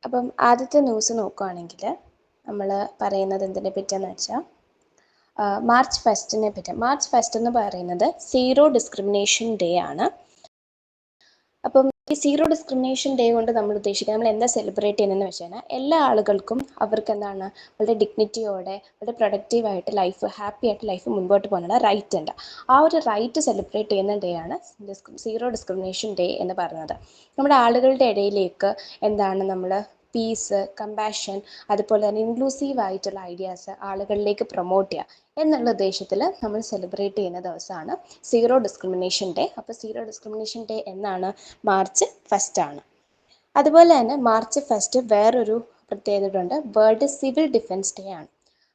അപ്പം ആദ്യത്തെ ന്യൂസ് നോക്കുകയാണെങ്കിൽ നമ്മൾ പറയുന്നത് എന്തിനെ പറ്റിയെന്ന് വെച്ചാൽ മാർച്ച് ഫസ്റ്റിനെ പറ്റി. മാർച്ച് ഫസ്റ്റ് എന്ന് പറയുന്നത് സീറോ ഡിസ്ക്രിമിനേഷൻ ഡേ ആണ്. അപ്പം ഈ സീറോ ഡിസ്ക്രിമിനേഷൻ ഡേ കൊണ്ട് നമ്മൾ ഉദ്ദേശിക്കുന്നത്, നമ്മൾ എന്താ സെലിബ്രേറ്റ് ചെയ്യുന്നതെന്ന് വെച്ച് കഴിഞ്ഞാൽ എല്ലാ ആളുകൾക്കും അവർക്ക് എന്താണ് വളരെ ഡിഗ്നിറ്റിയോടെ വളരെ പ്രൊഡക്റ്റീവായിട്ട് ലൈഫ്, ഹാപ്പി ആയിട്ട് ലൈഫ് മുൻപോട്ട് പോകാനുള്ള റൈറ്റ് ഉണ്ട്. ആ ഒരു റൈറ്റ് സെലിബ്രേറ്റ് ചെയ്യുന്ന ഡേ ആണ് സീറോ ഡിസ്ക്രിമിനേഷൻ ഡേ എന്ന് പറയുന്നത്. നമ്മുടെ ആളുകളുടെ ഇടയിലേക്ക് എന്താണ് നമ്മൾ പീസ്, കമ്പാഷൻ, അതുപോലെ തന്നെ ഇൻക്ലൂസീവ് ആയിട്ടുള്ള ഐഡിയാസ് ആളുകളിലേക്ക് പ്രൊമോട്ട് ചെയ്യുക എന്നുള്ള ഉദ്ദേശത്തിൽ നമ്മൾ സെലിബ്രേറ്റ് ചെയ്യുന്ന ദിവസമാണ് സീറോ ഡിസ്ക്രിമിനേഷൻ ഡേ. അപ്പോൾ സീറോ ഡിസ്ക്രിമിനേഷൻ ഡേ എന്നാണ്? മാർച്ച് ഫസ്റ്റ് ആണ്. അതുപോലെ തന്നെ മാർച്ച് ഫസ്റ്റ് വേറൊരു പ്രത്യേകത ഉണ്ട്, വേൾഡ് സിവിൽ ഡിഫൻസ് ഡേ ആണ്.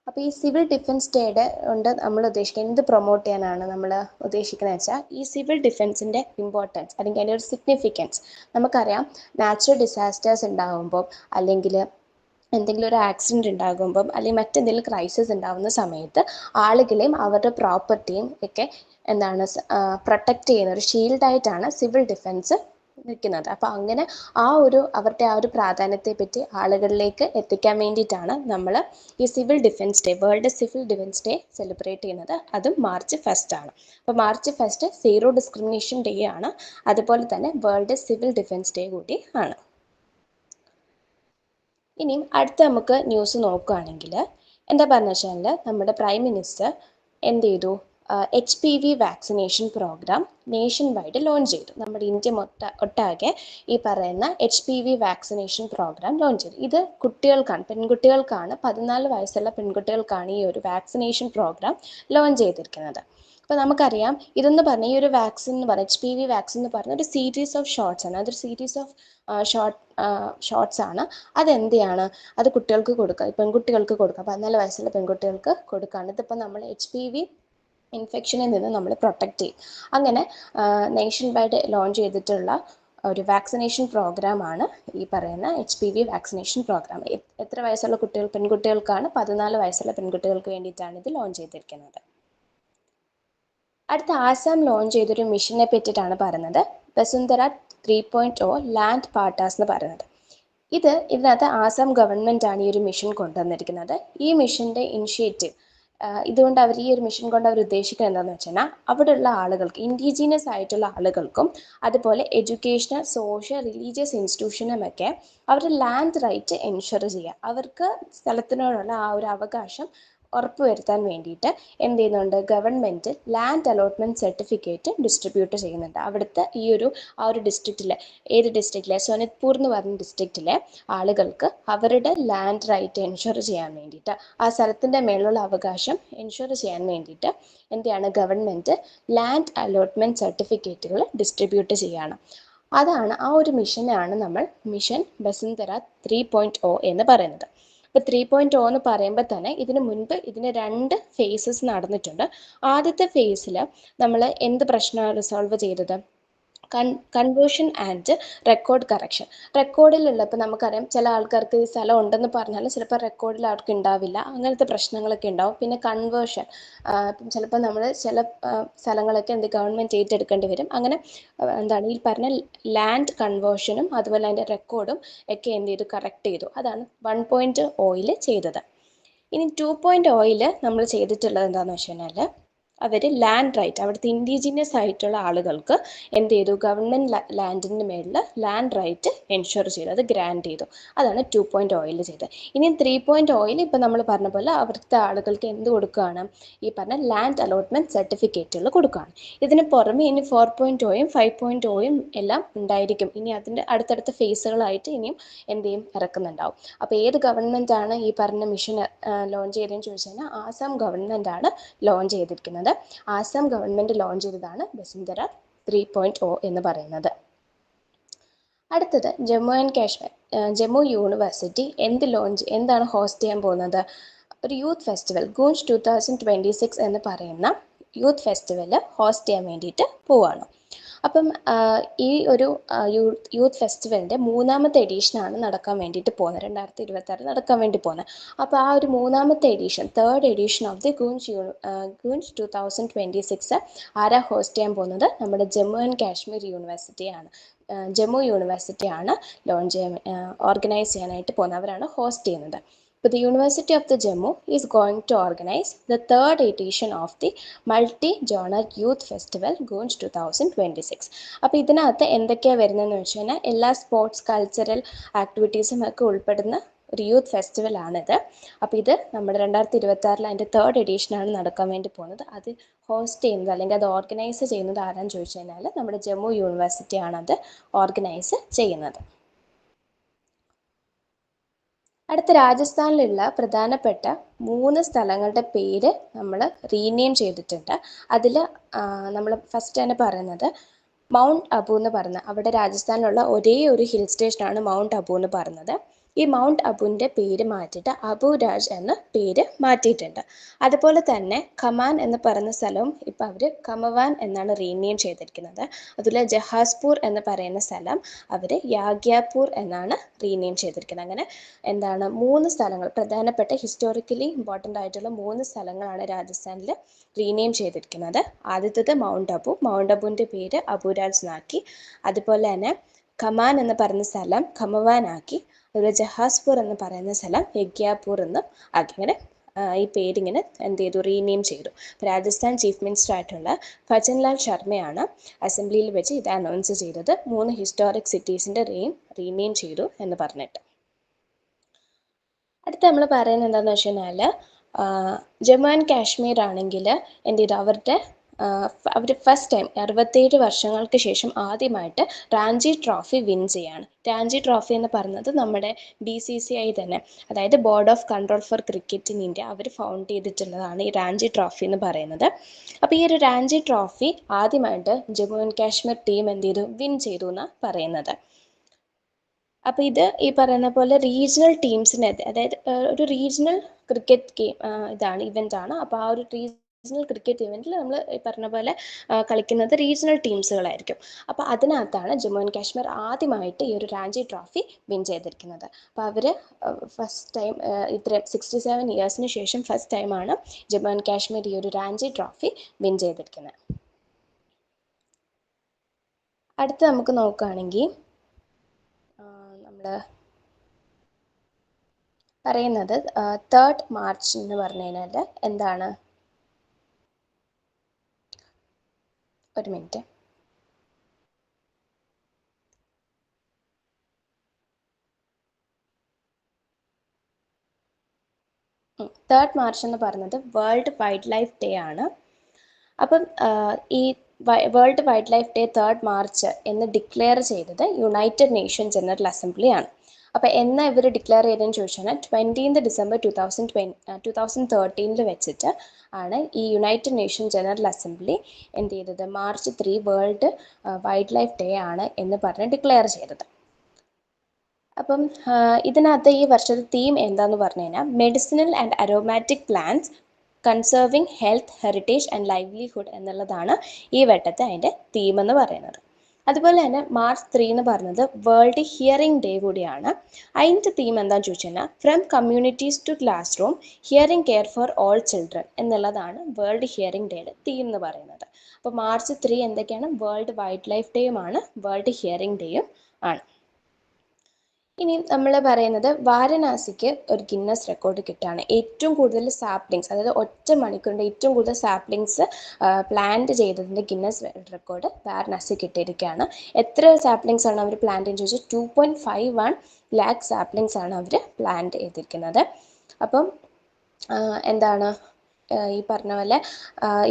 അപ്പോൾ ഈ സിവിൽ ഡിഫൻസ് ഡേയുടെ കൊണ്ട് നമ്മൾ ഉദ്ദേശിക്കുന്നത് എന്ത് പ്രൊമോട്ട് ചെയ്യാനാണ് നമ്മൾ ഉദ്ദേശിക്കുന്നത് വെച്ചാൽ, ഈ സിവിൽ ഡിഫൻസിൻ്റെ ഇമ്പോർട്ടൻസ് അല്ലെങ്കിൽ അതിൻ്റെ ഒരു സിഗ്നിഫിക്കൻസ്. നമുക്കറിയാം, നാച്ചുറൽ ഡിസാസ്റ്റേഴ്സ് ഉണ്ടാകുമ്പോൾ അല്ലെങ്കിൽ എന്തെങ്കിലും ഒരു ആക്സിഡൻറ്റ് ഉണ്ടാകുമ്പം അല്ലെങ്കിൽ മറ്റെന്തെങ്കിലും ക്രൈസിസ് ഉണ്ടാകുന്ന സമയത്ത് ആളുകളെയും അവരുടെ പ്രോപ്പർട്ടിയും ഒക്കെ എന്താണ് പ്രൊട്ടക്റ്റ് ചെയ്യുന്ന ഒരു ഷീൽഡായിട്ടാണ് സിവിൽ ഡിഫൻസ് നിൽക്കുന്നത്. അപ്പോൾ അങ്ങനെ അവരുടെ ആ ഒരു പ്രാധാന്യത്തെ പറ്റി ആളുകളിലേക്ക് എത്തിക്കാൻ വേണ്ടിയിട്ടാണ് നമ്മൾ ഈ civil defence day, world civil defence day celebrate ചെയ്യുന്നത്. അതും മാർച്ച് ഫസ്റ്റ് ആണ്. അപ്പോൾ March first zero discrimination day ആണ്, അതുപോലെ തന്നെ വേൾഡ് സിവിൽ ഡിഫൻസ് ഡേ കൂടി ആണ്. ഇനിയും അടുത്ത നമുക്ക് ന്യൂസ് നോക്കുകയാണെങ്കിൽ എന്താ പറഞ്ഞു വെച്ചാൽ, നമ്മുടെ പ്രൈം മിനിസ്റ്റർ എന്ത് ചെയ്തു, HPV vaccination programme nationwide launch ചെയ്തു. നമ്മുടെ ഇന്ത്യ ഒട്ടാകെ ഈ പറയുന്ന HPV വാക്സിനേഷൻ പ്രോഗ്രാം ലോഞ്ച് ചെയ്തു. ഇത് കുട്ടികൾക്കാണ്, പെൺകുട്ടികൾക്കാണ്, 14 വയസ്സുള്ള പെൺകുട്ടികൾക്കാണ് ഈ ഒരു വാക്സിനേഷൻ പ്രോഗ്രാം ലോഞ്ച് ചെയ്തിരിക്കുന്നത്. അപ്പോൾ നമുക്കറിയാം, ഇതെന്ന് പറഞ്ഞാൽ ഈ ഒരു വാക്സിൻ എന്ന് പറഞ്ഞാൽ HPV വാക്സിൻ എന്ന് പറഞ്ഞ ഒരു സീരീസ് ഓഫ് ഷോട്ട്സ് ആണ്. അതൊരു സീരീസ് ഓഫ് ഷോട്ട്സ് ആണ്. അതെന്തെയാണ്, അത് കുട്ടികൾക്ക് കൊടുക്കുക, പെൺകുട്ടികൾക്ക് കൊടുക്കുക, 14 വയസ്സുള്ള പെൺകുട്ടികൾക്ക് കൊടുക്കുകയാണ്. ഇതിപ്പോൾ നമ്മൾ HPV ഇൻഫെക്ഷനിൽ നിന്ന് നമ്മൾ പ്രൊട്ടക്റ്റ് ചെയ്യും. അങ്ങനെ നേഷൻ വൈഡ് ലോഞ്ച് ചെയ്തിട്ടുള്ള ഒരു വാക്സിനേഷൻ പ്രോഗ്രാമാണ് ഈ പറയുന്ന HPV വാക്സിനേഷൻ പ്രോഗ്രാം. എത്ര വയസ്സുള്ള പെൺകുട്ടികൾക്കാണ്? 14 വയസ്സുള്ള പെൺകുട്ടികൾക്ക് വേണ്ടിയിട്ടാണ് ഇത് ലോഞ്ച് ചെയ്തിരിക്കുന്നത്. അടുത്ത ആസാം ലോഞ്ച് ചെയ്തൊരു മിഷനെ പറ്റിയിട്ടാണ് പറയുന്നത്, വസുന്ധര 3.0 ലാൻഡ് പാർട്ടാസ് എന്ന് പറയുന്നത്. ഇതിനകത്ത് ആസാം ഗവൺമെൻറ് ആണ് ഈ ഒരു മിഷൻ കൊണ്ടുവന്നിരിക്കുന്നത്. ഈ മിഷൻ്റെ ഇനിഷ്യേറ്റീവ് ഇതുകൊണ്ട് ഈ ഒരു മിഷൻ കൊണ്ട് അവർ ഉദ്ദേശിക്കുന്നത് എന്താണെന്ന് വെച്ചാൽ, അവിടെയുള്ള ആളുകൾക്ക്, ഇൻഡിജീനിയസ് ആയിട്ടുള്ള ആളുകൾക്കും അതുപോലെ എഡ്യൂക്കേഷണൽ, സോഷ്യൽ, റിലീജിയസ് ഇൻസ്റ്റിറ്റ്യൂഷനുമൊക്കെ അവരുടെ ലാൻഡ് റൈറ്റ് എൻഷുർ ചെയ്യുക, അവർക്ക് സ്ഥലത്തിനോടുള്ള ആ ഒരു അവകാശം ഉറപ്പുവരുത്താൻ വേണ്ടിയിട്ട് എന്ത് ചെയ്യുന്നുണ്ട്, government land allotment certificate distribute ചെയ്യുന്നുണ്ട്. അവിടുത്തെ ആ ഒരു ഡിസ്ട്രിക്റ്റിലെ, ഏത് ഡിസ്ട്രിക്റ്റിലെ, സോനിത്പൂർ എന്ന് പറഞ്ഞ ഡിസ്ട്രിക്റ്റിലെ ആളുകൾക്ക് അവരുടെ ലാൻഡ് റൈറ്റ് എൻഷുർ ചെയ്യാൻ വേണ്ടിയിട്ട്, ആ സ്ഥലത്തിൻ്റെ മേലുള്ള അവകാശം എൻഷുർ ചെയ്യാൻ വേണ്ടിയിട്ട് എന്താണ് ഗവൺമെൻറ് ലാൻഡ് അലോട്ട്മെൻറ്റ് സർട്ടിഫിക്കറ്റുകൾ ഡിസ്ട്രിബ്യൂട്ട് ചെയ്യുകയാണ്. അതാണ്, ആ ഒരു മിഷനാണ് നമ്മൾ മിഷൻ വസുന്ധര 3.0 എന്ന് പറയുന്നത്. ഇപ്പോൾ 3.0 എന്ന് പറയുമ്പോൾ തന്നെ ഇതിന് മുൻപ് ഇതിന് 2 ഫേസസ് നടന്നിട്ടുണ്ട്. ആദ്യത്തെ ഫേസിൽ നമ്മൾ എന്ത് പ്രശ്നമാണ് റിസോൾവ് ചെയ്തത്? Conversion and record correction. റെക്കോർഡിലുള്ള, ഇപ്പോൾ നമുക്കറിയാം, ചില ആൾക്കാർക്ക് ഈ സ്ഥലം ഉണ്ടെന്ന് പറഞ്ഞാലും ചിലപ്പോൾ റെക്കോർഡിൽ അവർക്ക് ഉണ്ടാവില്ല, അങ്ങനത്തെ പ്രശ്നങ്ങളൊക്കെ ഉണ്ടാവും. പിന്നെ കൺവേർഷൻ, ചിലപ്പോൾ നമ്മൾ ചില സ്ഥലങ്ങളൊക്കെ ഗവൺമെൻറ് ഏറ്റെടുക്കേണ്ടി വരും. അങ്ങനെ എന്താണ് ഈ പറഞ്ഞ ലാൻഡ് കൺവേർഷനും അതുപോലെ അതിൻ്റെ റെക്കോർഡും ഒക്കെ എന്ത് ചെയ്തു, കറക്റ്റ് ചെയ്തു. അതാണ് 1.0 ചെയ്തത്. ഇനി 2.0 നമ്മൾ ചെയ്തിട്ടുള്ളത് എന്താണെന്ന് വെച്ച് കഴിഞ്ഞാൽ, അവർ ലാൻഡ് റൈറ്റ്, അവിടുത്തെ ഇൻഡിജീനിയസ് ആയിട്ടുള്ള ആളുകൾക്ക് എന്ത് ചെയ്തു, ഗവൺമെൻറ് ലാൻഡിൻ്റെ മേളിൽ ലാൻഡ് റൈറ്റ് എൻഷുർ ചെയ്തു, അത് ഗ്രാൻഡ് ചെയ്തു. അതാണ് 2.0 ചെയ്തത്. ഇനി 3.0 ഇപ്പോൾ നമ്മൾ പറഞ്ഞ പോലെ അവിടുത്തെ ആളുകൾക്ക് എന്ത് കൊടുക്കുകയാണ്, ഈ പറഞ്ഞ ലാൻഡ് അലോട്ട്മെൻറ്റ് സർട്ടിഫിക്കറ്റുകൾ കൊടുക്കുകയാണ്. ഇതിന് പുറമെ ഇനി 4.0 5.0 എല്ലാം ഉണ്ടായിരിക്കും. ഇനി അതിൻ്റെ അടുത്തടുത്ത ഫേസുകളായിട്ട് ഇനിയും എന്ത് ചെയ്യും, ഇറക്കുന്നുണ്ടാവും. അപ്പോൾ ഏത് ഗവൺമെൻറ് ആണ് ഈ പറഞ്ഞ മിഷൻ ലോഞ്ച് ചെയ്തതെന്ന് ചോദിച്ചു കഴിഞ്ഞാൽ, ആസാം ഗവൺമെൻറ് ആണ് ലോഞ്ച് ചെയ്തിരിക്കുന്നത്. ആസാം ഗവൺമെൻറ് ലോഞ്ച് ചെയ്തതാണ് വസുന്ധര 3.0 എന്ന് പറയുന്നത്. അടുത്തത് ജമ്മു ആൻഡ് കാശ്മീർ, ജമ്മു യൂണിവേഴ്സിറ്റി എന്താണ് ഹോസ്റ്റ് ചെയ്യാൻ പോകുന്നത്? ഒരു യൂത്ത് ഫെസ്റ്റിവൽ, ഗൂഞ്ച് 2026 എന്ന് പറയുന്ന യൂത്ത് ഫെസ്റ്റിവൽ ഹോസ്റ്റ് ചെയ്യാൻ വേണ്ടിയിട്ട് പോവുകയാണ്. അപ്പം ഈ ഒരു യൂത്ത് ഫെസ്റ്റിവലിൻ്റെ 3ാമത്തെ എഡീഷനാണ് നടക്കാൻ വേണ്ടിയിട്ട് പോകുന്നത്, 2026 നടക്കാൻ വേണ്ടി പോകുന്നത്. അപ്പോൾ ആ ഒരു 3ാമത്തെ edition, 3rd edition of the Goonj 2026 ആരാ ഹോസ്റ്റ് ചെയ്യാൻ പോകുന്നത്? നമ്മുടെ ജമ്മു ആൻഡ് കാശ്മീർ യൂണിവേഴ്സിറ്റിയാണ്. ജമ്മു യൂണിവേഴ്സിറ്റിയാണ് ഓർഗനൈസ് ചെയ്യാനായിട്ട് പോകുന്നത്. അവരാണ് ഹോസ്റ്റ് ചെയ്യുന്നത്. അപ്പോൾ the University of the Jammu is going to organize the third edition of the Multi-Genre Youth Festival Gunj 2026. അപ്പോൾ ഇതിനകത്ത് എന്തൊക്കെയാണ് വരുന്നതെന്ന് വെച്ച് കഴിഞ്ഞാൽ എല്ലാ സ്പോർട്സ് കൾച്ചറൽ ആക്ടിവിറ്റീസും ഒക്കെ ഉൾപ്പെടുന്ന ഒരു യൂത്ത് ഫെസ്റ്റിവൽ ആണിത്. അപ്പോൾ ഇത് നമ്മുടെ 2026 അതിൻ്റെ തേർഡ് എഡീഷനാണ് നടക്കാൻ വേണ്ടി പോകുന്നത്. അത് ഹോസ്റ്റ് ചെയ്യുന്നത് അല്ലെങ്കിൽ അത് ഓർഗനൈസ് ചെയ്യുന്നത് ആരാന്ന് ചോദിച്ചു കഴിഞ്ഞാൽ നമ്മുടെ ജമ്മു യൂണിവേഴ്സിറ്റിയാണ് അത് ഓർഗനൈസ് ചെയ്യുന്നത്. അടുത്ത രാജസ്ഥാനിലുള്ള പ്രധാനപ്പെട്ട 3 സ്ഥലങ്ങളുടെ പേര് നമ്മൾ റീനെയിം ചെയ്തിട്ടുണ്ട്. അതിൽ നമ്മൾ ഫസ്റ്റ് തന്നെ പറയുന്നത് മൗണ്ട് അബു എന്ന് പറയുന്നത്, അവിടെ രാജസ്ഥാനിലുള്ള ഒരേ ഒരു ഹിൽ സ്റ്റേഷനാണ് മൗണ്ട് അബു എന്ന് പറയുന്നത്. ഈ മൗണ്ട് അബുവിൻ്റെ പേര് മാറ്റിയിട്ട് അബു രാജ് എന്ന പേര് മാറ്റിയിട്ടുണ്ട്. അതുപോലെ തന്നെ കമാൻ എന്ന് പറയുന്ന സ്ഥലവും ഇപ്പോൾ അവർ കമവാൻ എന്നാണ് റീനെയിം ചെയ്തിരിക്കുന്നത്. അതുപോലെ ജഹാസ്പൂർ എന്ന് പറയുന്ന സ്ഥലം അവർ യാഗ്യാപൂർ എന്നാണ് റീനെയിം ചെയ്തിരിക്കുന്നത്. അങ്ങനെ 3 സ്ഥലങ്ങൾ, പ്രധാനപ്പെട്ട ഹിസ്റ്റോറിക്കലി ഇമ്പോർട്ടൻ്റ് ആയിട്ടുള്ള 3 സ്ഥലങ്ങളാണ് രാജസ്ഥാനിൽ റീനെയിം ചെയ്തിരിക്കുന്നത്. ആദ്യത്തേത് മൗണ്ട് അബു, മൗണ്ട് അബുവിൻ്റെ പേര് അബുരാജ് എന്നാക്കി. അതുപോലെ തന്നെ കമാൻ എന്ന് പറയുന്ന സ്ഥലം ഖമവാൻ ആക്കി. അതുപോലെ ജഹാസ്പൂർ എന്ന് പറയുന്ന സ്ഥലം യഗ്യാപൂർ എന്നും ആക്കി. ഇങ്ങനെ ഈ പേരിങ്ങനെ റീനെയിം ചെയ്തു. രാജസ്ഥാൻ ചീഫ് മിനിസ്റ്റർ ആയിട്ടുള്ള ഭജൻലാൽ ശർമ്മയാണ് അസംബ്ലിയിൽ വെച്ച് ഇത് അനൗൺസ് ചെയ്തത്. 3 ഹിസ്റ്റോറിക് സിറ്റീസിൻ്റെ റീനെയിം ചെയ്തു എന്ന് പറഞ്ഞിട്ട്. അടുത്ത നമ്മൾ പറയുന്നത് എന്താണെന്ന് വെച്ച് കഴിഞ്ഞാൽ ജമ്മു ആൻഡ് കാശ്മീർ ആണെങ്കിൽ അവർ ഫസ്റ്റ് ടൈം 67 വർഷങ്ങൾക്ക് ശേഷം ആദ്യമായിട്ട് റാഞ്ചി ട്രോഫി വിൻ ചെയ്യാണ്. റാഞ്ചി ട്രോഫി എന്ന് പറയുന്നത് നമ്മുടെ BCCI തന്നെ, അതായത് board of control for cricket in India, അവർ ഫൗണ്ട് ചെയ്തിട്ടുള്ളതാണ് ഈ റാഞ്ചി ട്രോഫി എന്ന് പറയുന്നത്. അപ്പോൾ ഈ ഒരു റാഞ്ചി ട്രോഫി ആദ്യമായിട്ട് Jammu and Kashmir team win ചെയ്തു എന്നാണ് പറയുന്നത്. അപ്പോൾ ഇത് ഈ പറയുന്ന പോലെ റീജിയണൽ ടീംസിനെ, അതായത് ഒരു റീജിയണൽ ക്രിക്കറ്റ് ഇവൻ്റാണ്. അപ്പോൾ ആ ഒരു റീജിയണൽ ക്രിക്കറ്റ് ഇവൻറ്റിൽ നമ്മൾ ഈ പറഞ്ഞ പോലെ കളിക്കുന്നത് റീജിയണൽ ടീംസുകളായിരിക്കും. അപ്പോൾ അതിനകത്താണ് ജമ്മു ആൻഡ് കാശ്മീർ ആദ്യമായിട്ട് ഈ ഒരു റാഞ്ചി ട്രോഫി വിൻ ചെയ്തിരിക്കുന്നത്. അപ്പോൾ അവർ ഫസ്റ്റ് ടൈം 67 ഇയേഴ്സിന് ശേഷം ഫസ്റ്റ് ടൈമാണ് ജമ്മു ആൻഡ് കാശ്മീർ ഈ ഒരു റാഞ്ചി ട്രോഫി വിൻ ചെയ്തിരിക്കുന്നത്. അടുത്ത് നമുക്ക് നോക്കുകയാണെങ്കിൽ നമ്മൾ പറയുന്നത് 3rd മാർച്ച് എന്ന് പറഞ്ഞു കഴിഞ്ഞാൽ എന്താണ്? ഒരു മിനിറ്റ്. തേർഡ് മാർച്ച് എന്ന് പറയുന്നത് വേൾഡ് വൈൽഡ് ലൈഫ് ഡേ ആണ്. അപ്പം ഈ world wild life day 3rd March എന്ന് ഡിക്ലെയർ ചെയ്തത് യുണൈറ്റഡ് നേഷൻ ജനറൽ അസംബ്ലിയാണ്. അപ്പോൾ എന്നാ ഇവർ ഡിക്ലെയർ ചെയ്തതെന്ന് ചോദിച്ചാൽ 20th ഡിസംബർ 2013 വെച്ചിട്ട് ആണ് ഈ United nation general assembly March 3 world wild life day ആണ് എന്ന് പറഞ്ഞ് ഡിക്ലെയർ ചെയ്തത്. അപ്പം ഇതിനകത്ത് ഈ വർഷത്തെ തീം എന്താന്ന് പറഞ്ഞു കഴിഞ്ഞാൽ medicinal and aromatic plants conserving health, heritage and livelihood എന്നുള്ളതാണ് ഈ വട്ടത്തെ അതിൻ്റെ തീം എന്ന് പറയുന്നത്. അതുപോലെ തന്നെ മാർച്ച് 3 എന്ന് പറയുന്നത് വേൾഡ് ഹിയറിംഗ് ഡേ കൂടിയാണ്. അതിൻ്റെ തീം എന്താണെന്ന് ചോദിച്ചു കഴിഞ്ഞാൽ from communities to classroom hearing care for all children എന്നുള്ളതാണ് വേൾഡ് ഹിയറിംഗ് ഡേയുടെ തീം എന്ന് പറയുന്നത്. അപ്പോൾ മാർച്ച് 3 എന്തൊക്കെയാണ്? വേൾഡ് വൈൽഡ് ലൈഫ് ഡേയുമാണ്, വേൾഡ് ഹിയറിംഗ് ഡേയും ആണ്. ഇനി നമ്മൾ പറയുന്നത് വാരണാസിക്ക് ഒരു ഗിന്നസ് റെക്കോർഡ് കിട്ടുകയാണ്. ഏറ്റവും കൂടുതൽ സാപ്ലിങ്സ്, അതായത് ഒറ്റ മണിക്കൂറിൻ്റെ ഏറ്റവും കൂടുതൽ സാപ്ലിങ്സ് പ്ലാന്റ് ചെയ്തതിൻ്റെ ഗിന്നസ് റെക്കോർഡ് വാരണാസി കിട്ടിയിരിക്കുകയാണ്. എത്ര സാപ്ലിങ്സ് ആണ് അവർ പ്ലാന്റ് ചെയ്യുന്നത് ചോദിച്ചാൽ 2.51 lakh സാപ്ലിങ്സ് ആണ് അവർ പ്ലാന്റ് ചെയ്തിരിക്കുന്നത്. അപ്പം ഈ പറഞ്ഞ പോലെ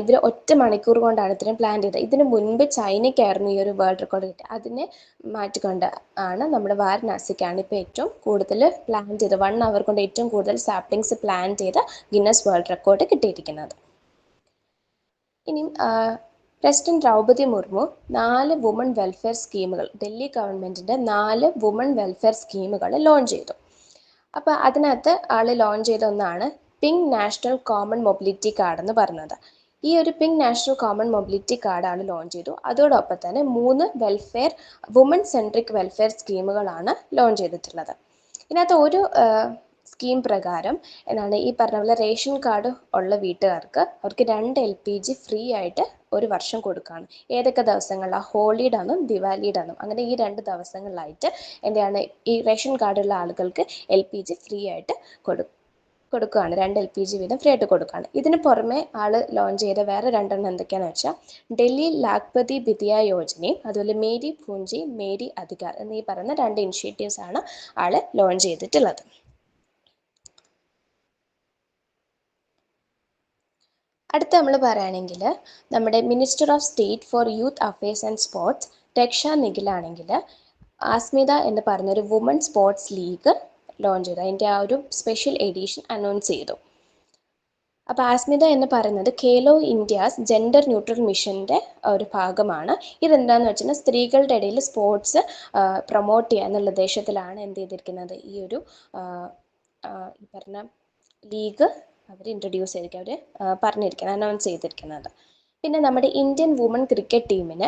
ഇവർ ഒറ്റ മണിക്കൂർ കൊണ്ടാണ് ഇത്രയും പ്ലാൻ ചെയ്തത്. ഇതിന് മുൻപ് ചൈനയ്ക്കായിരുന്നു ഈ ഒരു വേൾഡ് റെക്കോർഡ് കിട്ടിയത്. അതിനെ മാറ്റിക്കൊണ്ട് ആണ് നമ്മുടെ വാരണാസിക്കാണ് ഇപ്പോൾ ഏറ്റവും കൂടുതൽ പ്ലാൻ ചെയ്ത് 1 hour കൊണ്ട് ഏറ്റവും കൂടുതൽ സാപ്ലിങ്സ് പ്ലാൻ ചെയ്ത ഗിന്നസ് വേൾഡ് റെക്കോർഡ് കിട്ടിയിരിക്കുന്നത്. ഇനി president Droupadi Murmu 4 woman welfare സ്കീമുകൾ, ഡൽഹി ഗവൺമെൻറ്റിൻ്റെ 4 വുമൺ വെൽഫെയർ സ്കീമുകൾ ലോഞ്ച് ചെയ്തു. അപ്പോൾ അതിനകത്ത് ലോഞ്ച് ചെയ്ത ഒന്നാണ് pink national common mobility card എന്ന് പറയുന്നത്. ഈ ഒരു pink national common mobility card launch ചെയ്തു. അതോടൊപ്പം തന്നെ 3 വുമൺ സെൻട്രിക് വെൽഫെയർ സ്കീമുകളാണ് ലോഞ്ച് ചെയ്തിട്ടുള്ളത്. ഇതിനകത്ത് ഒരു സ്കീം പ്രകാരം ഈ പറഞ്ഞ പോലെ റേഷൻ കാർഡ് ഉള്ള വീട്ടുകാർക്ക് അവർക്ക് 2 LPG ഫ്രീ ആയിട്ട് ഒരു വർഷം കൊടുക്കുകയാണ്. ഏതൊക്കെ ദിവസങ്ങളിലാണ്? ഹോളിയുടെ അന്നും ദിവാലിയുടെ അന്നും. അങ്ങനെ ഈ 2 ദിവസങ്ങളിലായിട്ട് എന്താണ് ഈ റേഷൻ കാർഡുള്ള ആളുകൾക്ക് LPG ഫ്രീ ആയിട്ട് കൊടുക്കുകയാണ്. 2 LPG വീതം ഫ്രീ ആയിട്ട് കൊടുക്കുകയാണ്. ഇതിന് പുറമെ ലോഞ്ച് ചെയ്ത വേറെ 2 എന്തൊക്കെയാണെന്ന് വെച്ചാൽ ഡൽഹി ലാഖ്പതി വിദ്യാ യോജനയും അതുപോലെ മേരി പൂഞ്ചി മേരി അധികാർ എന്നീ പറയുന്ന 2 ഇനിഷ്യേറ്റീവ്സ് ആണ് ലോഞ്ച് ചെയ്തിട്ടുള്ളത്. അടുത്ത നമ്മൾ പറയുകയാണെങ്കിൽ നമ്മുടെ minister of state four youth affairs and sports രക്ഷ നിഖിലാണെങ്കിൽ ആസ്മിത എന്ന് പറഞ്ഞൊരു വുമൺ സ്പോർട്സ് ലീഗ് ലോഞ്ച് ചെയ്തു. അതിൻ്റെ ആ ഒരു സ്പെഷ്യൽ എഡിഷൻ അനൗൺസ് ചെയ്തു. അപ്പോൾ ആസ്മിത എന്ന് പറയുന്നത് ഖേലോ ഇന്ത്യാസ് ജെൻഡർ ന്യൂട്രൽ മിഷൻ്റെ ഒരു ഭാഗമാണ്. ഇതെന്താണെന്ന് വെച്ചാൽ സ്ത്രീകളുടെ ഇടയിൽ സ്പോർട്സ് പ്രൊമോട്ട് ചെയ്യുക എന്നുള്ള ഉദ്ദേശത്തിലാണ് എന്ത് ചെയ്തിരിക്കുന്നത്, ഈ ഒരു ഈ പറഞ്ഞ ലീഗ് അവർ ഇൻട്രൊഡ്യൂസ് ചെയ്തിരിക്കുക, അവർ പറഞ്ഞിരിക്കുന്നത്, അനൗൺസ് ചെയ്തിരിക്കുന്നത്. പിന്നെ നമ്മുടെ ഇന്ത്യൻ വുമൺ ക്രിക്കറ്റ് ടീമിന്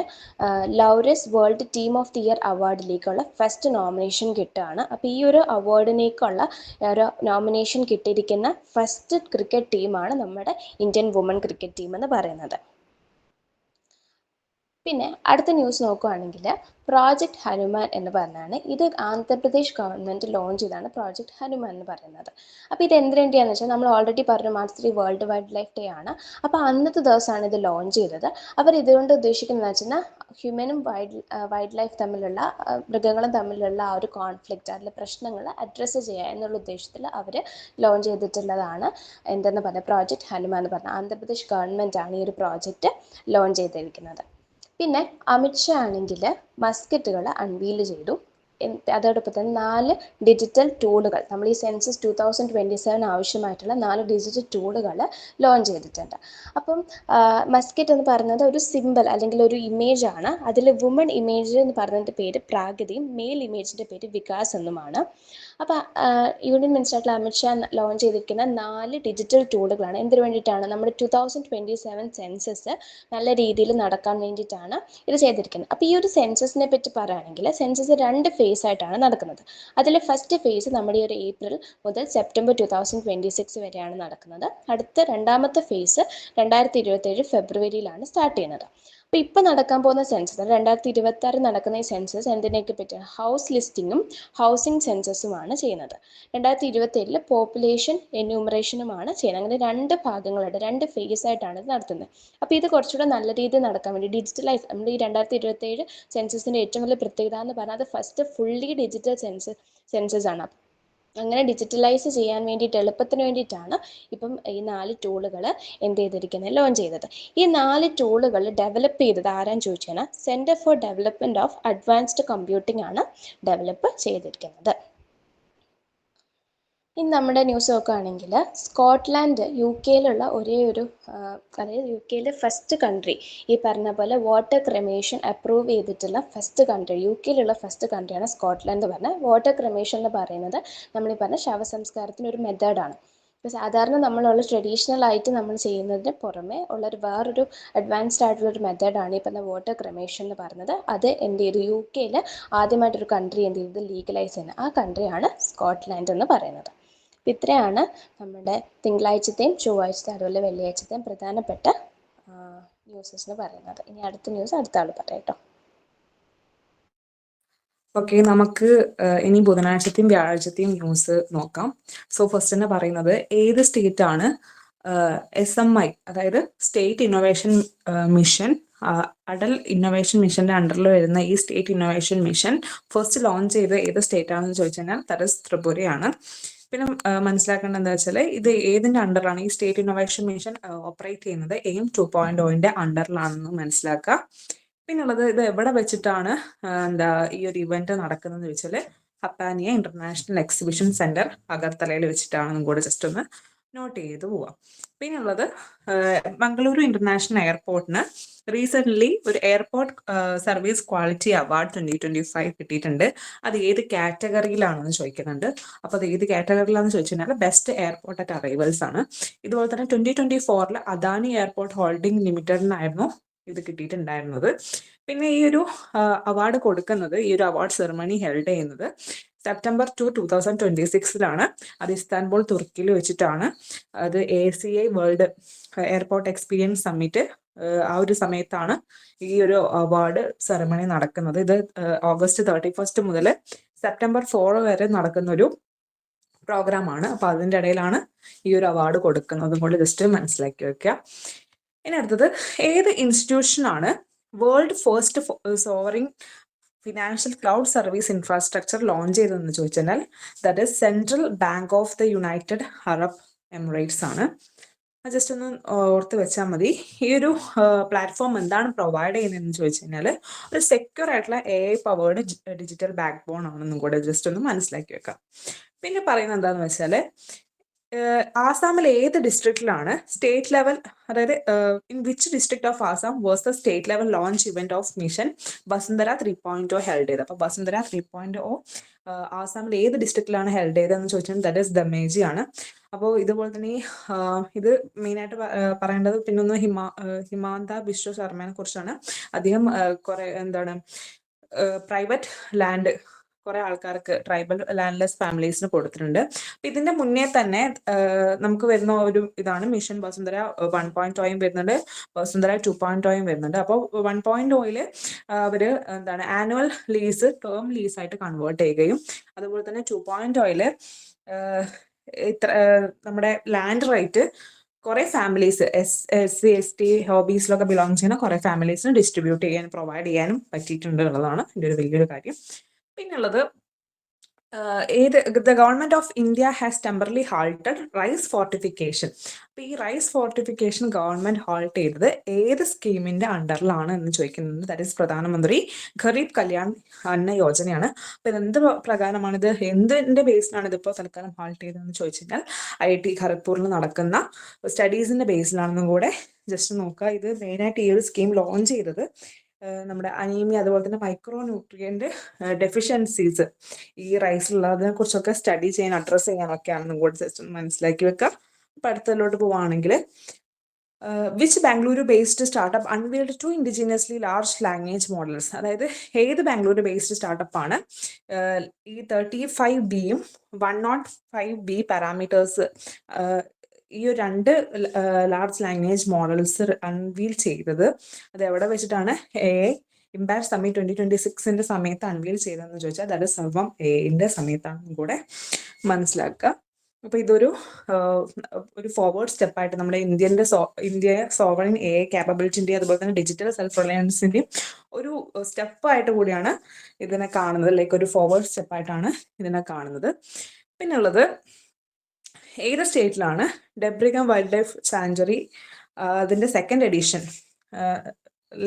Laureus world team of the year അവാർഡിലേക്കുള്ള ഫസ്റ്റ് നോമിനേഷൻ കിട്ടുകയാണ്. അപ്പോൾ ഈ ഒരു അവാർഡിലേക്കുള്ള ഒരു നോമിനേഷൻ കിട്ടിയിരിക്കുന്ന ഫസ്റ്റ് ക്രിക്കറ്റ് ടീമാണ് നമ്മുടെ ഇന്ത്യൻ വുമൺ ക്രിക്കറ്റ് ടീം എന്ന് പറയുന്നത്. പിന്നെ അടുത്ത ന്യൂസ് നോക്കുകയാണെങ്കിൽ പ്രോജക്റ്റ് ഹനുമാൻ എന്ന് പറഞ്ഞാണ്. ഇത് ആന്ധ്രാപ്രദേശ് ഗവൺമെൻറ് ലോഞ്ച് ചെയ്താണ് പ്രോജക്റ്റ് ഹനുമാൻ എന്ന് പറയുന്നത്. അപ്പോൾ ഇത് എന്തിനു വേണ്ടിയാണെന്ന് വെച്ചാൽ നമ്മൾ ഓൾറെഡി പറഞ്ഞു March 3 world wild life day ആണ്. അപ്പോൾ അന്നത്തെ ദിവസമാണ് ഇത് ലോഞ്ച് ചെയ്തത്. അവർ ഇതുകൊണ്ട് ഉദ്ദേശിക്കുന്നത് വെച്ചാൽ ഹ്യൂമനും വൈൽഡ് ലൈഫ് തമ്മിലുള്ള മൃഗങ്ങളും തമ്മിലുള്ള ആ ഒരു കോൺഫ്ലിക്റ്റ്, അതിലെ പ്രശ്നങ്ങൾ അഡ്രസ്സ് ചെയ്യുക എന്നുള്ള ഉദ്ദേശത്തിൽ അവർ ലോഞ്ച് ചെയ്തിട്ടുള്ളതാണ് എന്തെന്ന് പറഞ്ഞാൽ പ്രോജക്റ്റ് ഹനുമാൻ എന്ന് പറഞ്ഞാൽ ആന്ധ്രാപ്രദേശ് ഗവൺമെൻറ് ആണ് ഈ ഒരു പ്രോജക്റ്റ് ലോഞ്ച് ചെയ്തിരിക്കുന്നത്. പിന്നെ അമിത്ഷാ ആണെങ്കിൽ മസ്കറ്റുകൾ അൺവീൽ ചെയ്തു. അതോടൊപ്പം തന്നെ 4 ഡിജിറ്റൽ ടൂളുകൾ, നമ്മൾ ഈ സെൻസസ് 2027 ആവശ്യമായിട്ടുള്ള 4 ഡിജിറ്റൽ ടൂളുകൾ ലോഞ്ച് ചെയ്തിട്ടുണ്ട്. അപ്പം മസ്കറ്റ് എന്ന് പറയുന്നത് ഒരു സിമ്പിൾ അല്ലെങ്കിൽ ഒരു ഇമേജ് ആണ്. അതിൽ വുമൺ ഇമേജ് എന്ന് പറയുന്നതിൻ്റെ പേര് പ്രാഗതിയും മെയിൽ ഇമേജിൻ്റെ പേര് വികാസ് എന്നുമാണ്. അപ്പോൾ യൂണിയൻ മിനിസ്റ്റർ ആയിട്ടുള്ള അമിത്ഷാ ലോഞ്ച് ചെയ്തിരിക്കുന്ന 4 ഡിജിറ്റൽ ടൂളുകളാണ്. എന്തിനു വേണ്ടിയിട്ടാണ്? നമ്മുടെ 2027 സെൻസസ് നല്ല രീതിയിൽ നടക്കാൻ വേണ്ടിയിട്ടാണ് ഇത് ചെയ്തിരിക്കുന്നത്. അപ്പോൾ ഈ ഒരു സെൻസസിനെ പറ്റി പറയുകയാണെങ്കിൽ സെൻസസ് 2 ഫേസ് ആയിട്ടാണ് നടക്കുന്നത്. അതിൽ ഫസ്റ്റ് ഫേസ് നമ്മുടെ ഈ ഒരു ഏപ്രിൽ മുതൽ സെപ്റ്റംബർ 2026 വരെയാണ് നടക്കുന്നത്. അടുത്ത രണ്ടാമത്തെ ഫേസ് 2027 ഫെബ്രുവരിയിലാണ് സ്റ്റാർട്ട് ചെയ്യുന്നത്. അപ്പോൾ ഇപ്പോൾ നടക്കാൻ പോകുന്ന സെൻസസ് 2026 നടക്കുന്ന ഈ സെൻസസ് എന്തിനൊക്കെ പറ്റിയാണ്? ഹൗസ് ലിസ്റ്റിങ്ങും ഹൗസിംഗ് സെൻസസുമാണ് ചെയ്യുന്നത്. 2027 പോപ്പുലേഷൻ എന്യൂമറേഷനുമാണ് ചെയ്യുന്നത്. അങ്ങനെ 2 ഭാഗങ്ങളായിട്ട് 2 ഫേസ് ആയിട്ടാണ് ഇത് നടത്തുന്നത്. അപ്പോൾ ഇത് കുറച്ചുകൂടെ നല്ല രീതിയിൽ നടക്കാൻ വേണ്ടി ഡിജിറ്റലൈസ്, നമ്മുടെ ഈ 2027 സെൻസസിൻ്റെ ഏറ്റവും വലിയ പ്രത്യേകത എന്ന് പറഞ്ഞാൽ അത് ഫസ്റ്റ് ഫുള്ളി ഡിജിറ്റൽ സെൻസസ് ആണ്. അങ്ങനെ ഡിജിറ്റലൈസ് ചെയ്യാൻ വേണ്ടിയിട്ട് എളുപ്പത്തിന് വേണ്ടിയിട്ടാണ് ഇപ്പം ഈ 4 ടൂളുകൾ എന്ത് ചെയ്തിരിക്കുന്നത്, ലോഞ്ച് ചെയ്തത്. ഈ 4 ടൂളുകൾ ഡെവലപ്പ് ചെയ്തത് ആരാന്ന് ചോദിച്ചാൽ centre for development of advanced computing ആണ് ഡെവലപ്പ് ചെയ്തിരിക്കുന്നത്. ഇനി നമ്മുടെ ന്യൂസ് നോക്കുകയാണെങ്കിൽ സ്കോട്ട്ലാൻഡ് UK-യിലുള്ള ഒരേ ഒരു അതായത് UK-യിലെ ഫസ്റ്റ് കൺട്രി, ഈ പറഞ്ഞ പോലെ വാട്ടർ ക്രെമേഷൻ അപ്രൂവ് ചെയ്തിട്ടുള്ള ഫസ്റ്റ് കൺട്രി, UK-യിലുള്ള ഫസ്റ്റ് കൺട്രിയാണ് സ്കോട്ട്ലാൻഡ് എന്ന് പറഞ്ഞാൽ. വാട്ടർ ക്രെമേഷൻ എന്ന് പറയുന്നത് നമ്മളീ പറഞ്ഞ ശവസംസ്കാരത്തിന് ഒരു മെത്തേഡാണ്. ഇപ്പോൾ സാധാരണ നമ്മളുള്ള ട്രഡീഷണൽ ആയിട്ട് നമ്മൾ ചെയ്യുന്നതിന് പുറമെ ഉള്ളൊരു വേറൊരു അഡ്വാൻസ്ഡ് ആയിട്ടുള്ളൊരു മെത്തേഡാണ് ഈ പറഞ്ഞ വാട്ടർ ക്രെമേഷൻ എന്ന് പറയുന്നത്. അത് എന്ത് ചെയ്തു? UK-യിൽ ആദ്യമായിട്ടൊരു കൺട്രി എന്ത് ചെയ്തത്? ലീഗലൈസ് ചെയ്യുന്നത്. ആ കൺട്രിയാണ് സ്കോട്ട്ലാൻഡ് എന്ന് പറയുന്നത്. അപ്പോൾ ഇത്രയാണ് നമ്മുടെ തിങ്കളാഴ്ചത്തെയും ചൊവ്വാഴ്ചത്തെയും അതുപോലെ വെള്ളിയാഴ്ചത്തെയും പ്രധാനപ്പെട്ട ന്യൂസസ് എന്ന് പറയുന്നത്. ഇനി അടുത്ത ന്യൂസ് അടുത്ത ആൾ പറയാം കേട്ടോ. ഓക്കെ, നമുക്ക് ഇനി ബുധനാഴ്ചത്തെയും വ്യാഴാഴ്ചത്തെയും ന്യൂസ് നോക്കാം. സോ ഫസ്റ്റ് തന്നെ പറയുന്നത് ഏത് സ്റ്റേറ്റ് ആണ് SMI, അതായത് state innovation mission, Atal innovation മിഷന്റെ അണ്ടറിൽ വരുന്ന ഈ state innovation mission first launch ചെയ്ത ഏത് സ്റ്റേറ്റ് ആണെന്ന് ചോദിച്ചു കഴിഞ്ഞാൽ ദാറ്റ് ഈസ് ത്രിപുരയാണ്. പിന്നെ മനസ്സിലാക്കേണ്ടത് എന്താ വെച്ചാൽ ഇത് ഏതിന്റെ അണ്ടറാണ് ഈ സ്റ്റേറ്റ് ഇന്നോവേഷൻ മിഷൻ ഓപ്പറേറ്റ് ചെയ്യുന്നത്? എയിം 2.0 അണ്ടറിലാണെന്ന് മനസ്സിലാക്കുക. പിന്നുള്ളത് ഇത് എവിടെ വെച്ചിട്ടാണ് ഈ ഒരു ഇവന്റ് നടക്കുന്നത് വെച്ചാൽ ഹപ്പാനിയ ഇന്റർനാഷണൽ എക്സിബിഷൻ സെന്റർ അഗർത്തലയിൽ വെച്ചിട്ടാണെന്നും കൂടെ ജസ്റ്റ് ഒന്ന് നോട്ട് ചെയ്ത് പോവാം. പിന്നുള്ളത് മംഗളൂരു ഇന്റർനാഷണൽ എയർപോർട്ടിന് റീസെന്റ് ഒരു എയർപോർട്ട് സർവീസ് ക്വാളിറ്റി അവാർഡ് 2025 കിട്ടിയിട്ടുണ്ട്. അത് ഏത് കാറ്റഗറിയിലാണെന്ന് ചോദിക്കുന്നുണ്ട്. അപ്പോൾ അത് ഏത് കാറ്റഗറിയിലാണെന്ന് ചോദിച്ചു കഴിഞ്ഞാൽ ബെസ്റ്റ് എയർപോർട്ട് അറ്റ് അറൈവൽസ് ആണ്. ഇതുപോലെ തന്നെ 2024 അദാനി എയർപോർട്ട് ഹോൾഡിംഗ് ലിമിറ്റഡിനായിരുന്നു ഇത് കിട്ടിയിട്ടുണ്ടായിരുന്നത്. പിന്നെ ഈ ഒരു അവാർഡ് കൊടുക്കുന്നത്, ഈ ഒരു അവാർഡ് സെറമണി ഹെൽഡ് ചെയ്യുന്നത് സെപ്റ്റംബർ 2, 2026 അത് ഇസ്താൻബുൾ തുർക്കിയിൽ വെച്ചിട്ടാണ്. അത് ACI world airport experience summit ആ ഒരു സമയത്താണ് ഈ ഒരു അവാർഡ് സെറമണി നടക്കുന്നത്. ഇത് August 31 മുതൽ September 4 വരെ നടക്കുന്ന ഒരു പ്രോഗ്രാമാണ്. അപ്പൊ അതിൻ്റെ ഇടയിലാണ് ഈ ഒരു അവാർഡ് കൊടുക്കുന്നത് കൊണ്ട് ജസ്റ്റ് മനസ്സിലാക്കി വെക്കുക. ഇനി അടുത്തത്, ഏത് ഇൻസ്റ്റിറ്റ്യൂഷനാണ് world first sovereign financial cloud service infrastructure launch ചെയ്തതെന്ന് ചോദിച്ചാൽ that is central bank of the United Arab Emirates ആണ്. ജസ്റ്റ് ഒന്ന് ഓർത്ത് വെച്ചാൽ മതി. ഈ ഒരു പ്ലാറ്റ്ഫോം എന്താണ് പ്രൊവൈഡ് ചെയ്യുന്നതെന്ന് ചോദിച്ചു കഴിഞ്ഞാൽ ഒരു സെക്യൂർ ആയിട്ടുള്ള AI powered digital backbone ആണെന്നും കൂടെ ജസ്റ്റ് ഒന്ന് മനസ്സിലാക്കി വെക്കാം. പിന്നെ പറയുന്നത് എന്താണെന്ന് വെച്ചാൽ ആസാമിൽ ഏത് ഡിസ്ട്രിക്റ്റിലാണ് സ്റ്റേറ്റ് ലെവൽ, അതായത് in which district of Assam was the state level launch event of mission Vasundhara 3.0 held ചെയ്തത്. അപ്പോൾ വസുന്ധര 3.0 ആസാമിൽ ഏത് ഡിസ്ട്രിക്റ്റിലാണ് ഹെൽഡ് ചെയ്തതെന്ന് ചോദിച്ചാൽ ദാറ്റ് ഈസ് ധമേജി ആണ്. അപ്പോൾ ഇതുപോലെ തന്നെ ഇത് മെയിനായിട്ട് പറയേണ്ടത് പിന്നൊന്ന് ഹിമാന്ത ബിശ്വ ശർമ്മയെ കുറിച്ചാണ്. അദ്ദേഹം കുറെ പ്രൈവറ്റ് ലാൻഡ് കുറെ ആൾക്കാർക്ക്, ട്രൈബൽ ലാൻഡ്ലെസ് ഫാമിലീസിന് കൊടുത്തിട്ടുണ്ട്. അപ്പൊ ഇതിന്റെ മുന്നേ തന്നെ നമുക്ക് വരുന്ന ഒരു ഇതാണ് മിഷൻ വസുന്ധര 1.0 വരുന്നുണ്ട്, വസുന്ധര 2.0 വരുന്നുണ്ട്. അപ്പോൾ 1.0 അവര് ആനുവൽ ലീസ് ടേം ലീസ് ആയിട്ട് കൺവേർട്ട് ചെയ്യുകയും അതുപോലെ തന്നെ 2.0 നമ്മുടെ ലാൻഡ് റൈറ്റ് കുറെ ഫാമിലീസ് SC/ST ഹോബീസിലൊക്കെ ബിലോങ് ചെയ്യുന്ന കുറെ ഫാമിലീസിന് ഡിസ്ട്രിബ്യൂട്ട് ചെയ്യാൻ പ്രൊവൈഡ് ചെയ്യാനും പറ്റിയിട്ടുണ്ട് എന്നുള്ളതാണ് ഇതിന്റെ ഒരു വലിയൊരു കാര്യം. പിന്നുള്ളത്, the government of India has temporarily halted rice fortification. അപ്പൊ ഈ റൈസ് ഫോർട്ടിഫിക്കേഷൻ ഗവൺമെന്റ് ഹാൾട്ട് ചെയ്തത് ഏത് സ്കീമിന്റെ അണ്ടറിലാണ് എന്ന് ചോദിക്കുന്നത്. ദാറ്റ് ഈസ് പ്രധാനമന്ത്രി ഗരീബ് കല്യാൺ അന്ന യോജനയാണ്. അപ്പൊ ഇതെന്ത് പ്രകാരമാണിത്, എന്തിന്റെ ബേസിലാണ് ഇതിപ്പോൾ തൽക്കാലം ഹാൾട്ട് ചെയ്തതെന്ന് ചോദിച്ചു കഴിഞ്ഞാൽ IIT ഖരഗ്പൂരിൽ നടക്കുന്ന സ്റ്റഡീസിന്റെ ബേസിലാണെന്നും കൂടെ ജസ്റ്റ് നോക്കുക. ഇത് മെയിനായിട്ട് ഈ ഒരു സ്കീം ലോഞ്ച് ചെയ്തത് നമ്മുടെ അനീമിയ അതുപോലെ തന്നെ മൈക്രോ ന്യൂട്രിയന്റ് ഡെഫിഷ്യൻസീസ് ഈ റൈസിലുള്ളതിനെ കുറിച്ചൊക്കെ സ്റ്റഡി ചെയ്യാൻ, അഡ്രസ് ചെയ്യാനൊക്കെ ആണെന്നും കൂടി ജസ്റ്റ് മനസ്സിലാക്കി വെക്കാം. അപ്പൊ അടുത്തതിലോട്ട് പോവുകയാണെങ്കിൽ, which Bengaluru based startup unveiled 2 indigenously large language models. അതായത് ഏത് ബാംഗ്ലൂരു ബേസ്ഡ് സ്റ്റാർട്ടപ്പാണ് ഈ 35B 105B പാരാമീറ്റേഴ്സ് ഈ ഒരു 2 ലാർജ് ലാംഗ്വേജ് മോഡൽസ് അൺവീൽ ചെയ്തത്? അത് എവിടെ വെച്ചിട്ടാണ്? AI ഇമ്പാക്ട് സമ്മിറ്റ് 2026 സമയത്ത് അൺവീൽ ചെയ്തതെന്ന് ചോദിച്ചാൽ ദാറ്റ് ഈസ് സർവം AIന്റെ സമയത്താണെന്നും കൂടെ മനസ്സിലാക്കുക. അപ്പൊ ഇതൊരു ഫോർവേഡ് സ്റ്റെപ്പായിട്ട് നമ്മുടെ ഇന്ത്യ സോവറിൻ AI ക്യാപ്പബിലിറ്റിന്റെ അതുപോലെ തന്നെ ഡിജിറ്റൽ സെൽഫ് റിലയൻസിന്റെയും ഒരു സ്റ്റെപ്പായിട്ട് കൂടിയാണ് ഇതിനെ കാണുന്നത്. ലൈക്ക് ഒരു ഫോർവേഡ് സ്റ്റെപ്പായിട്ടാണ് ഇതിനെ കാണുന്നത്. പിന്നുള്ളത്, ഏത് സ്റ്റേറ്റിലാണ് ഡെബ്രിഗം വൈൽഡ് ലൈഫ് സാങ്ച്വറി അതിന്റെ second edition,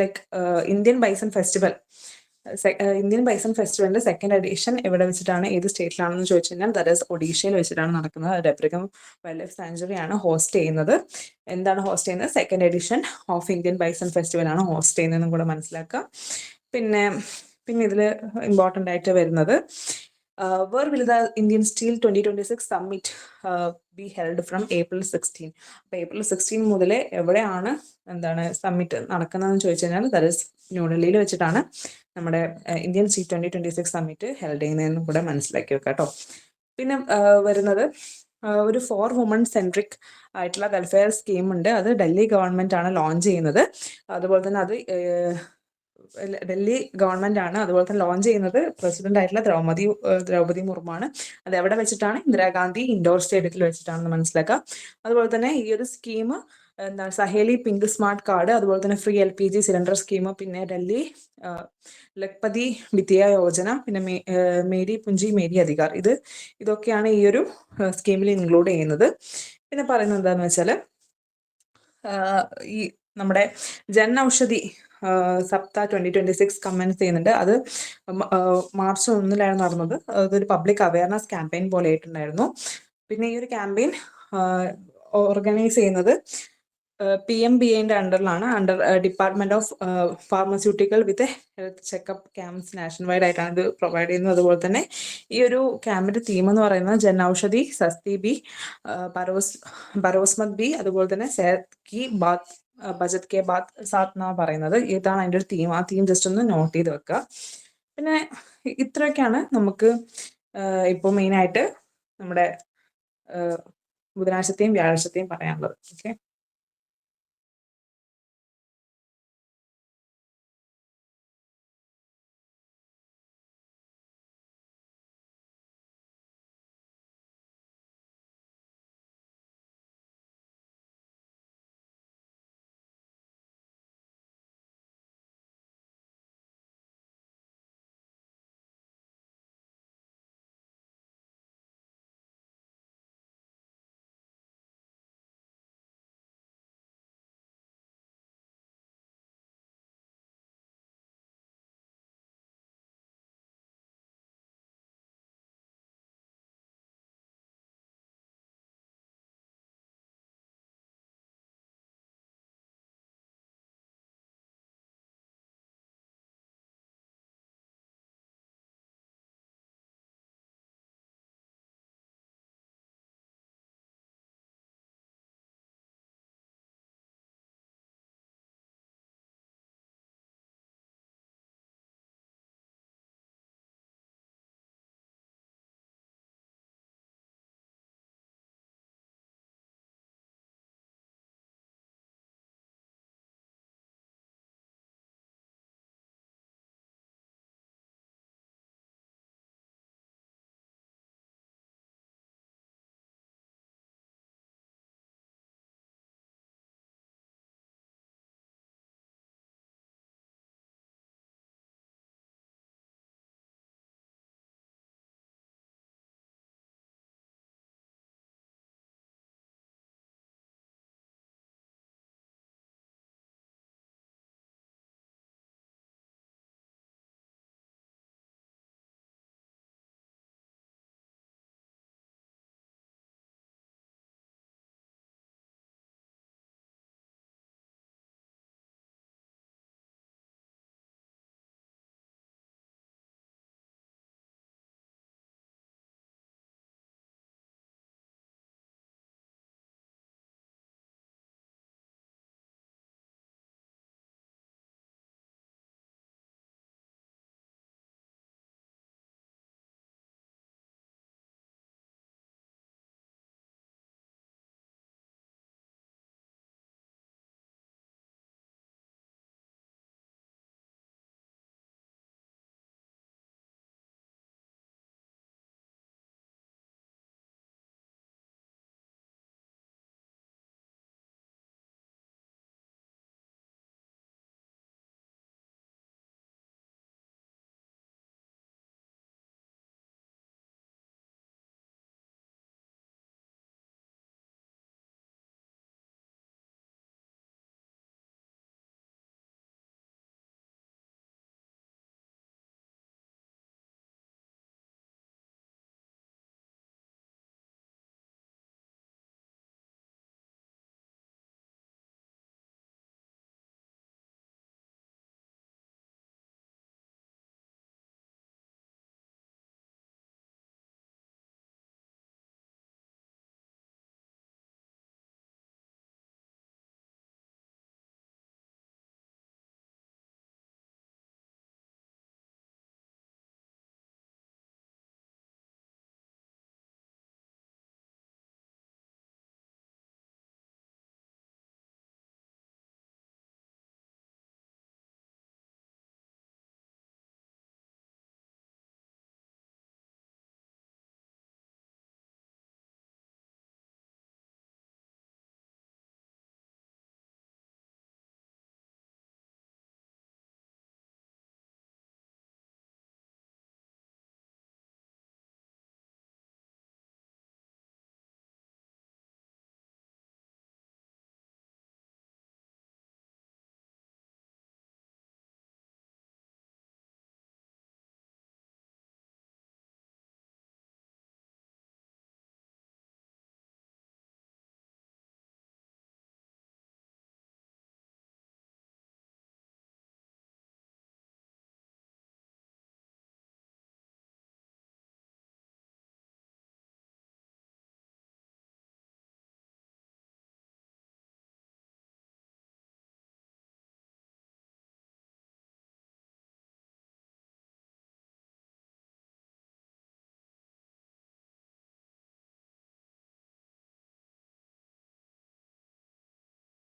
like Indian bison ഫെസ്റ്റിവലിന്റെ സെക്കൻഡ് എഡിഷൻ എവിടെ വെച്ചിട്ടാണ്, ഏത് സ്റ്റേറ്റിലാണെന്ന് ചോദിച്ചു കഴിഞ്ഞാൽ ദാറ്റ് ഈസ് ഒഡീഷയിൽ വെച്ചിട്ടാണ് നടക്കുന്നത്. ഡെബ്രിഗം വൈൽഡ് ലൈഫ് സാങ്ച്വറി ആണ് ഹോസ്റ്റ് ചെയ്യുന്നത്. എന്താണ് ഹോസ്റ്റ് ചെയ്യുന്നത്? Second edition of Indian bison festival ആണ് ഹോസ്റ്റ് ചെയ്യുന്നതെന്നും കൂടെ മനസ്സിലാക്കുക. പിന്നെ ഇതിൽ ഇമ്പോർട്ടൻ്റ് ആയിട്ട് വരുന്നത്, where will the Indian Steel 2026 Summit be held from April 16? അപ്പോൾ April 16 മുതൽ എവിടെയാണ് സമ്മിറ്റ് നടക്കുന്നതെന്ന് ചോദിച്ചു കഴിഞ്ഞാൽ ദാറ്റ് ഈസ് ന്യൂഡൽഹിയിൽ വെച്ചിട്ടാണ് നമ്മുടെ ഇന്ത്യൻ സ്റ്റീൽ 2026 സമ്മിറ്റ് ഹെൽഡ് ചെയ്യുന്നതെന്നും കൂടെ മനസ്സിലാക്കി വെക്കാം കേട്ടോ. പിന്നെ വരുന്നത്, ഒരു 4 വുമൺ സെൻട്രിക് ആയിട്ടുള്ള വെൽഫെയർ സ്കീം ഉണ്ട്. അത് ഡൽഹി ഗവൺമെന്റ് ആണ് ലോഞ്ച് ചെയ്യുന്നത്. അതുപോലെ തന്നെ അത് ഡൽഹി ഗവൺമെന്റ് ആണ് അതുപോലെ തന്നെ ലോഞ്ച് ചെയ്യുന്നത് പ്രസിഡന്റ് ആയിട്ടുള്ള ദ്രൗപദി മുർമു ആണ്. അത് എവിടെ വെച്ചിട്ടാണ്? ഇന്ദിരാഗാന്ധി ഇൻഡോർ സ്റ്റേഡിയത്തിൽ വെച്ചിട്ടാണെന്ന് മനസ്സിലാക്കാം. അതുപോലെ തന്നെ ഈ ഒരു scheme Saheli pink smart card, അതുപോലെ തന്നെ ഫ്രീ LPG സിലിണ്ടർ സ്കീം, പിന്നെ ഡൽഹി ലഖ്പതി വിദ്യ യോജന, പിന്നെ മേരി പുഞ്ചി മേരി അധികാർ, ഇതൊക്കെയാണ് ഈ ഒരു സ്കീമിൽ ഇൻക്ലൂഡ് ചെയ്യുന്നത്. പിന്നെ പറയുന്നത് എന്താണെന്ന് വെച്ചാൽ, ഈ നമ്മുടെ ജൻ ഔഷധി സപ്ത 2026 കമൻസ് ചെയ്യുന്നുണ്ട്. അത് March 1 നടന്നത്. അതൊരു പബ്ലിക് അവയർനെസ് ക്യാമ്പയിൻ പോലെ ആയിട്ടുണ്ടായിരുന്നു. പിന്നെ ഈ ഒരു ക്യാമ്പയിൻ ഓർഗനൈസ് ചെയ്യുന്നത് PMBAന്റെ അണ്ടറിലാണ്, under department of pharmaceutical with health checkup camps national wide ആയിട്ടാണ് ഇത് പ്രൊവൈഡ് ചെയ്യുന്നത്. അതുപോലെ തന്നെ ഈ ഒരു ക്യാമ്പിന്റെ തീം എന്ന് പറയുന്നത് ജൻ ഔഷധി സസ്തി ബി, ബരോസ്മത് ബി, അതുപോലെ തന്നെ സെഹത് കി ബാത്ത് ബജറ്റ് കെ ബാത്ത് സാത്ത് എന്നാണ് പറയുന്നത്. ഇതാണ് അതിൻ്റെ ഒരു തീം. ആ തീം ജസ്റ്റ് ഒന്ന് നോട്ട് ചെയ്ത് വെക്കുക. പിന്നെ ഇത്രയൊക്കെയാണ് നമുക്ക് ഇപ്പോൾ മെയിനായിട്ട് നമ്മുടെ ബുധനാഴ്ചത്തെയും വ്യാഴാഴ്ചത്തെയും പറയാനുള്ളത്. ഓക്കെ.